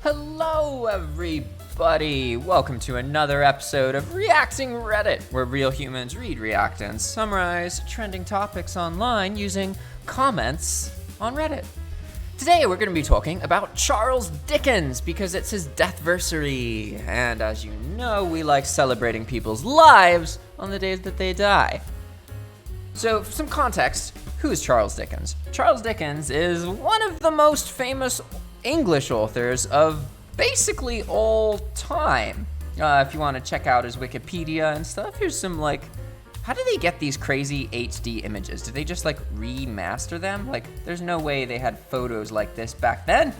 Hello, everybody! Welcome to another episode of Reacting Reddit, where real humans read, react, and summarize trending topics online using comments on Reddit. Today, we're going to be talking about Charles Dickens because it's his deathversary, and as you know, we like celebrating people's lives on the days that they die. So, for some context, who is Charles Dickens? Charles Dickens is one of the most famous English authors of basically all time. If you want to check out his Wikipedia and stuff, here's some how do they get these crazy HD images? Do they just remaster them? There's no way they had photos like this back then.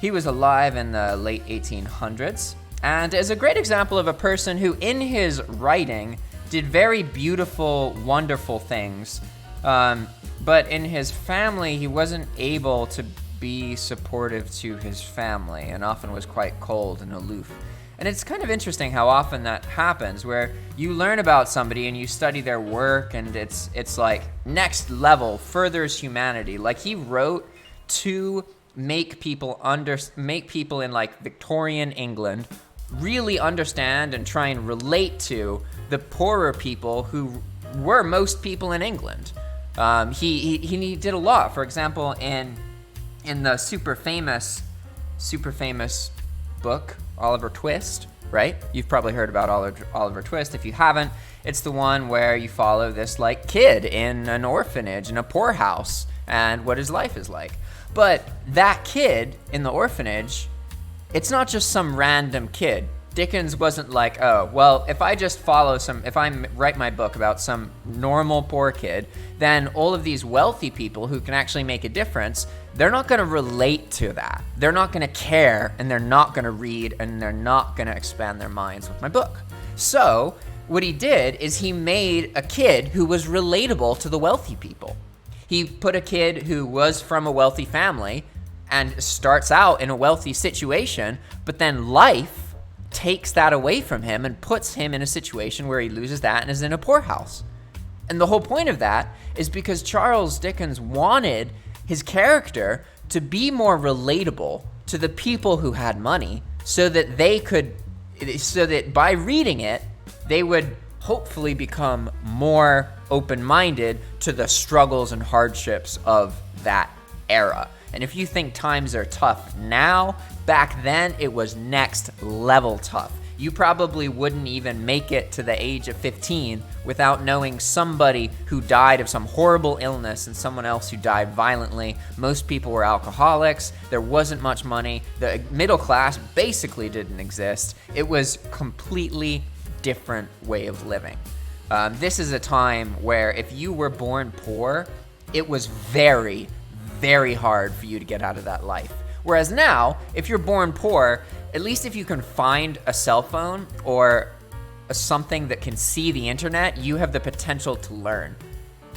He was alive in the late 1800s and is a great example of a person who in his writing did very beautiful, wonderful things. But in his family, he wasn't able to be supportive to his family and often was quite cold and aloof. And it's kind of interesting how often that happens, where you learn about somebody and you study their work and it's like next level, furthers humanity. Like he wrote to make people in Victorian England really understand and try and relate to the poorer people who were most people in England. He did a lot. For example, in the super famous book, Oliver Twist, right? You've probably heard about Oliver Twist. If you haven't, it's the one where you follow this kid in an orphanage, in a poorhouse, and what his life is like. But that kid in the orphanage, it's not just some random kid. Dickens wasn't like, oh, well, if I write my book about some normal poor kid, then all of these wealthy people who can actually make a difference, they're not going to relate to that. They're not going to care, and they're not going to read, and they're not going to expand their minds with my book. So what he did is he made a kid who was relatable to the wealthy people. He put a kid who was from a wealthy family and starts out in a wealthy situation, but then life takes that away from him and puts him in a situation where he loses that and is in a poorhouse. And the whole point of that is because Charles Dickens wanted his character to be more relatable to the people who had money so that by reading it, they would hopefully become more open-minded to the struggles and hardships of that era. And if you think times are tough now, back then it was next level tough. You probably wouldn't even make it to the age of 15 without knowing somebody who died of some horrible illness and someone else who died violently. Most people were alcoholics. There wasn't much money. The middle class basically didn't exist. It was completely different way of living. This is a time where if you were born poor, it was very, very hard for you to get out of that life. Whereas now, if you're born poor, at least if you can find a cell phone or something that can see the internet, you have the potential to learn.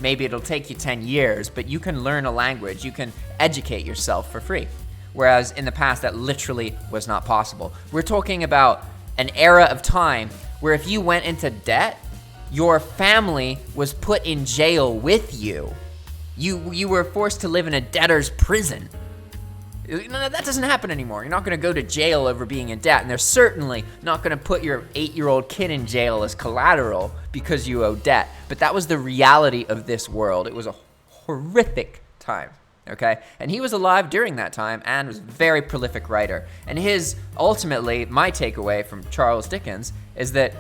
Maybe it'll take you 10 years, but you can learn a language. You can educate yourself for free. Whereas in the past, that literally was not possible. We're talking about an era of time where if you went into debt, your family was put in jail with you. You were forced to live in a debtor's prison. That doesn't happen anymore. You're not going to go to jail over being in debt, and they're certainly not going to put your 8-year-old kid in jail as collateral because you owe debt. But that was the reality of this world. It was a horrific time, okay? And he was alive during that time and was a very prolific writer. And ultimately, my takeaway from Charles Dickens is that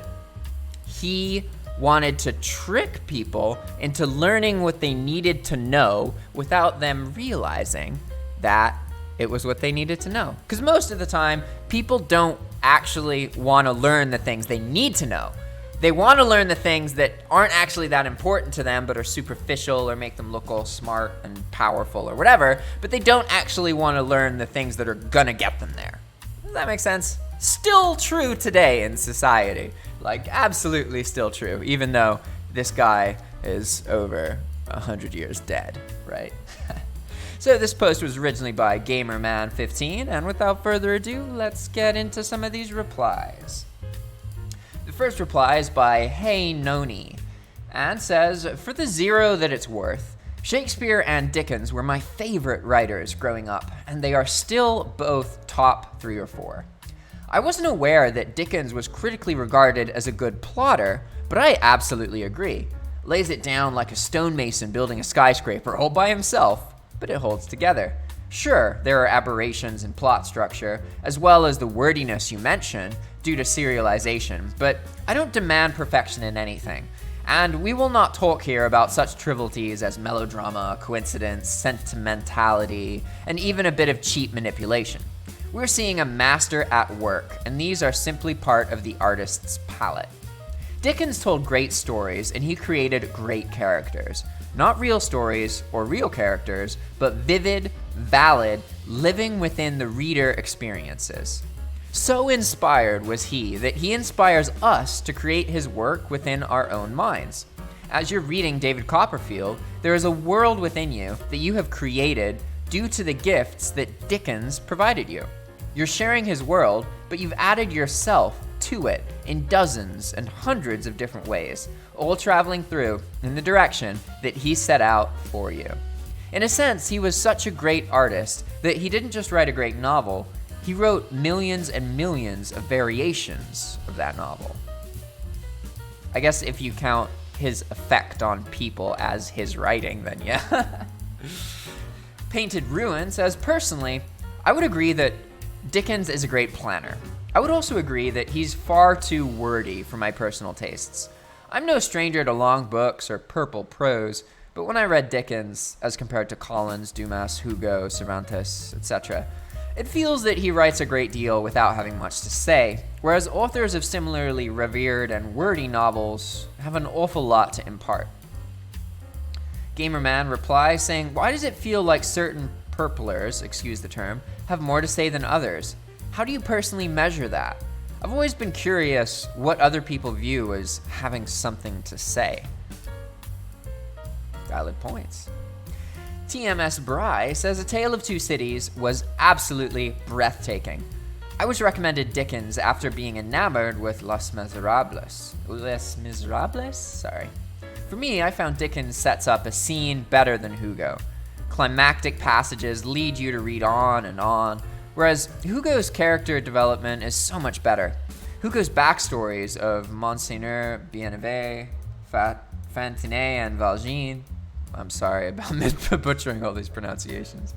he wanted to trick people into learning what they needed to know without them realizing that it was what they needed to know. Because most of the time, people don't actually want to learn the things they need to know. They want to learn the things that aren't actually that important to them, but are superficial or make them look all smart and powerful or whatever, but they don't actually want to learn the things that are gonna get them there. Does that make sense? Still true today in society. Absolutely still true, even though this guy is over 100 years dead, right? So this post was originally by Gamerman15, and without further ado, let's get into some of these replies. The first reply is by Hey Noni, and says, for the zero that it's worth, Shakespeare and Dickens were my favorite writers growing up, and they are still both top 3 or 4. I wasn't aware that Dickens was critically regarded as a good plotter, but I absolutely agree. Lays it down like a stonemason building a skyscraper all by himself, but it holds together. Sure, there are aberrations in plot structure, as well as the wordiness you mentioned due to serialization, but I don't demand perfection in anything. And we will not talk here about such trivialities as melodrama, coincidence, sentimentality, and even a bit of cheap manipulation. We're seeing a master at work, and these are simply part of the artist's palette. Dickens told great stories, and he created great characters. Not real stories or real characters, but vivid, valid, living within the reader experiences. So inspired was he that he inspires us to create his work within our own minds. As you're reading David Copperfield, there is a world within you that you have created due to the gifts that Dickens provided you. You're sharing his world, but you've added yourself to it in dozens and hundreds of different ways, all traveling through in the direction that he set out for you. In a sense, he was such a great artist that he didn't just write a great novel, he wrote millions and millions of variations of that novel. I guess if you count his effect on people as his writing, then yeah. Painted Ruin says, personally, I would agree that Dickens is a great planner. I would also agree that he's far too wordy for my personal tastes. I'm no stranger to long books or purple prose, but when I read Dickens, as compared to Collins, Dumas, Hugo, Cervantes, etc., it feels that he writes a great deal without having much to say, whereas authors of similarly revered and wordy novels have an awful lot to impart. Gamerman replies saying, why does it feel like certain purplers, excuse the term, have more to say than others? How do you personally measure that? I've always been curious what other people view as having something to say. Valid points. TMS Bry says A Tale of Two Cities was absolutely breathtaking. I was recommended Dickens after being enamored with Les Miserables. Les Miserables? Sorry. For me, I found Dickens sets up a scene better than Hugo. Climactic passages lead you to read on, whereas Hugo's character development is so much better. Hugo's backstories of Monseigner Bienvenue, Fantine and Val Jean, I'm sorry about butchering all these pronunciations,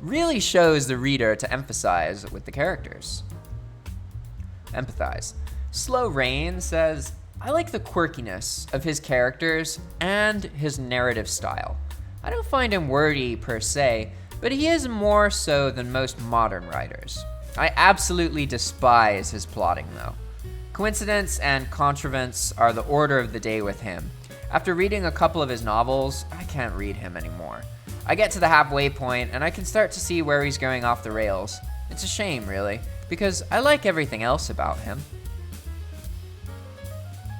really shows the reader to emphasize with the characters. Empathize. Slow Rain says, I like the quirkiness of his characters and his narrative style. I don't find him wordy per se, but he is more so than most modern writers. I absolutely despise his plotting though. Coincidence and contrivance are the order of the day with him. After reading a couple of his novels, I can't read him anymore. I get to the halfway point and I can start to see where he's going off the rails. It's a shame, really, because I like everything else about him.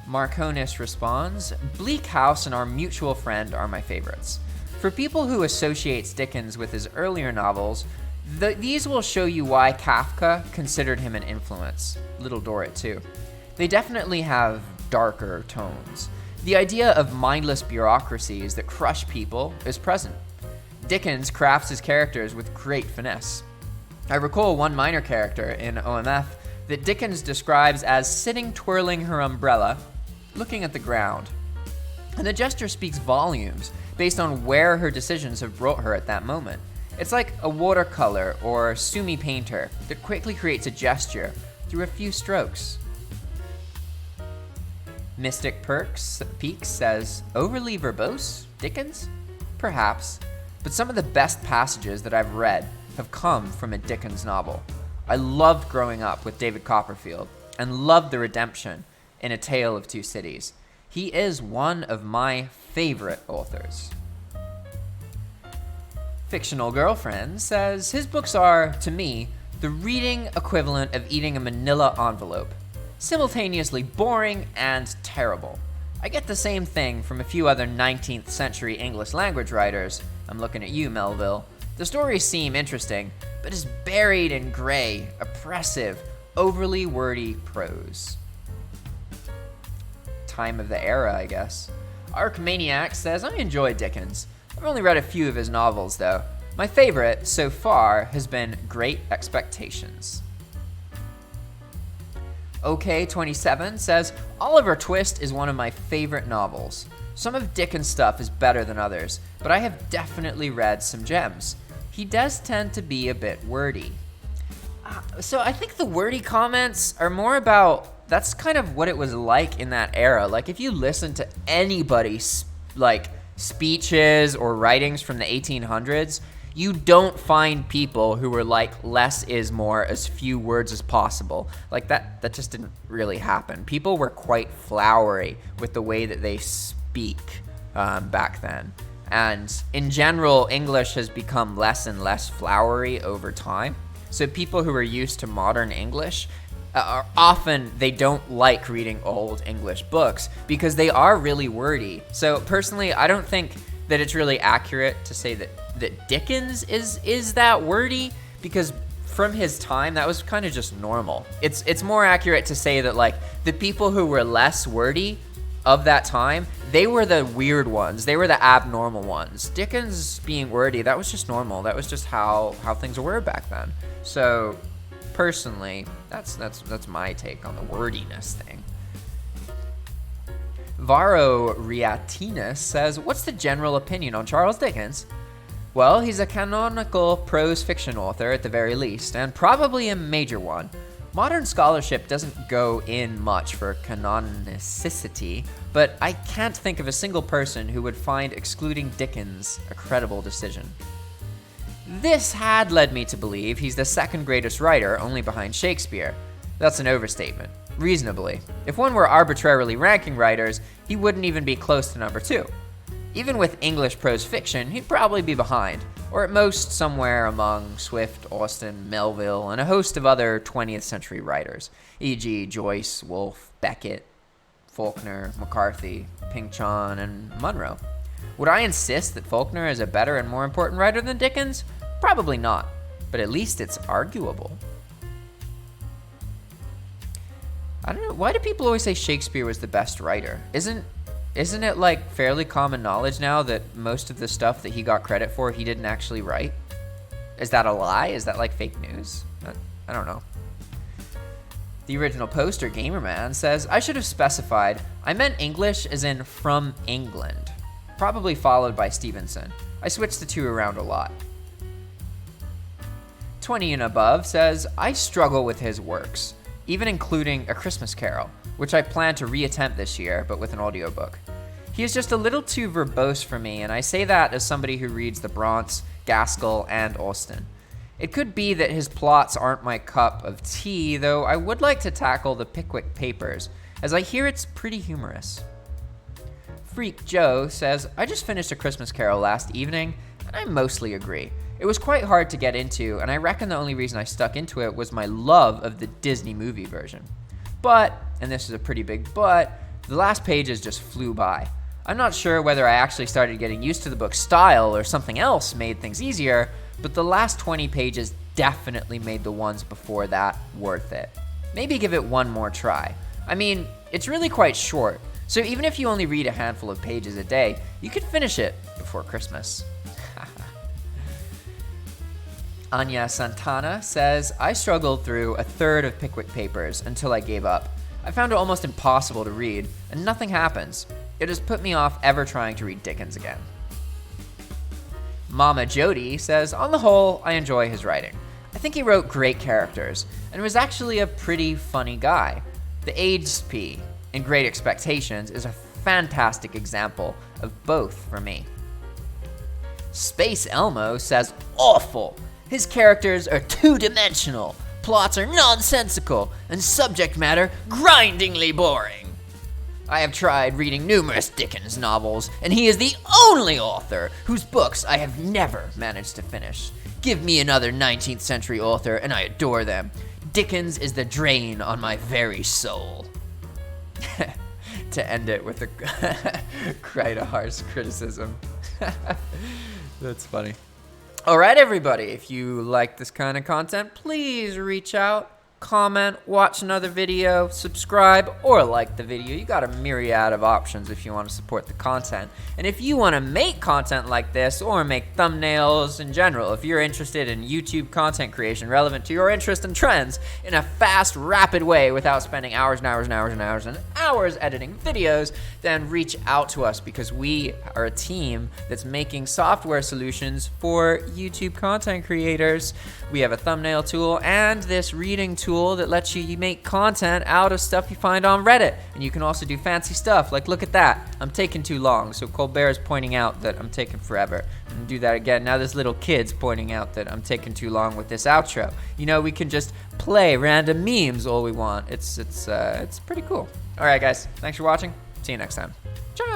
Marconis responds, Bleak House and Our Mutual Friend are my favorites. For people who associate Dickens with his earlier novels, these will show you why Kafka considered him an influence. Little Dorrit, too. They definitely have darker tones. The idea of mindless bureaucracies that crush people is present. Dickens crafts his characters with great finesse. I recall one minor character in OMF that Dickens describes as sitting twirling her umbrella, looking at the ground. And the gesture speaks volumes based on where her decisions have brought her at that moment. It's like a watercolor or sumi painter that quickly creates a gesture through a few strokes. Mystic Peaks says, overly verbose, Dickens? Perhaps, but some of the best passages that I've read have come from a Dickens novel. I loved growing up with David Copperfield and loved the redemption in A Tale of Two Cities. He is one of my favorite authors. Fictional Girlfriend says, his books are, to me, the reading equivalent of eating a manila envelope. Simultaneously boring and terrible. I get the same thing from a few other 19th century English language writers. I'm looking at you, Melville. The stories seem interesting, but is buried in gray, oppressive, overly wordy prose. Time of the era, I guess. Archmaniac says, I enjoy Dickens. I've only read a few of his novels, though. My favorite so far has been Great Expectations. OK27 says, Oliver Twist is one of my favorite novels. Some of Dickens' stuff is better than others, but I have definitely read some gems. He does tend to be a bit wordy. So I think the wordy comments are more about, that's kind of what it was like in that era. Like, if you listen to anybody's, speeches or writings from the 1800s, you don't find people who were like, less is more, as few words as possible. Like, that just didn't really happen. People were quite flowery with the way that they speak back then. And in general, English has become less and less flowery over time. So people who are used to modern English are often, they don't like reading old English books because they are really wordy. So personally, I don't think that it's really accurate to say that Dickens is that wordy, because from his time, that was kind of just normal. It's more accurate to say that, like, the people who were less wordy of that time, they were the weird ones. They were the abnormal ones. Dickens being wordy, that was just normal. That was just how things were back then. So personally, that's my take on the wordiness thing. Varo Riatinas says, what's the general opinion on Charles Dickens? Well, he's a canonical prose fiction author at the very least, and probably a major one. Modern scholarship doesn't go in much for canonicity, but I can't think of a single person who would find excluding Dickens a credible decision. This had led me to believe he's the second greatest writer, only behind Shakespeare. That's an overstatement. Reasonably. If one were arbitrarily ranking writers, he wouldn't even be close to number 2. Even with English prose fiction, he'd probably be behind, or at most somewhere among Swift, Austen, Melville, and a host of other 20th century writers, e.g. Joyce, Woolf, Beckett, Faulkner, McCarthy, Pynchon, and Munro. Would I insist that Faulkner is a better and more important writer than Dickens? Probably not, but at least it's arguable. I don't know, why do people always say Shakespeare was the best writer? Isn't it like fairly common knowledge now that most of the stuff that he got credit for, he didn't actually write? Is that a lie? Is that like fake news? I don't know. The original poster, Gamerman, says, I should have specified, I meant English as in from England. Probably followed by Stevenson. I switched the two around a lot. 20 and above says, I struggle with his works, even including A Christmas Carol, which I plan to reattempt this year, but with an audiobook. He is just a little too verbose for me, and I say that as somebody who reads the Bronte, Gaskell, and Austen. It could be that his plots aren't my cup of tea, though I would like to tackle the Pickwick Papers, as I hear it's pretty humorous. Freak Joe says, I just finished A Christmas Carol last evening, and I mostly agree. It was quite hard to get into, and I reckon the only reason I stuck into it was my love of the Disney movie version. But, and this is a pretty big but, the last pages just flew by. I'm not sure whether I actually started getting used to the book's style or something else made things easier, but the last 20 pages definitely made the ones before that worth it. Maybe give it one more try. I mean, it's really quite short, so even if you only read a handful of pages a day, you could finish it before Christmas. Anya Santana says, I struggled through a third of Pickwick Papers until I gave up. I found it almost impossible to read, and nothing happens. It has put me off ever trying to read Dickens again. Mama Jody says, on the whole, I enjoy his writing. I think he wrote great characters, and was actually a pretty funny guy. The AIDS P in Great Expectations is a fantastic example of both for me. Space Elmo says, awful! His characters are two-dimensional, plots are nonsensical, and subject matter grindingly boring. I have tried reading numerous Dickens novels, and he is the only author whose books I have never managed to finish. Give me another 19th century author, and I adore them. Dickens is the drain on my very soul. To end it with a quite a harsh criticism. That's funny. All right, everybody, if you like this kind of content, please reach out comment, watch another video, subscribe, or like the video. You got a myriad of options if you want to support the content. And if you want to make content like this or make thumbnails in general, if you're interested in YouTube content creation relevant to your interests and trends in a fast, rapid way without spending hours and hours and hours and hours and hours editing videos, then reach out to us, because we are a team that's making software solutions for YouTube content creators. We have a thumbnail tool and this reading tool that lets you make content out of stuff you find on Reddit. And you can also do fancy stuff like, look at that, I'm taking too long. So Colbert is pointing out that I'm taking forever. And do that again. Now this little kid's pointing out that I'm taking too long with this outro. You know, we can just play random memes all we want. It's pretty cool. All right, guys, thanks for watching. See you next time. Ciao.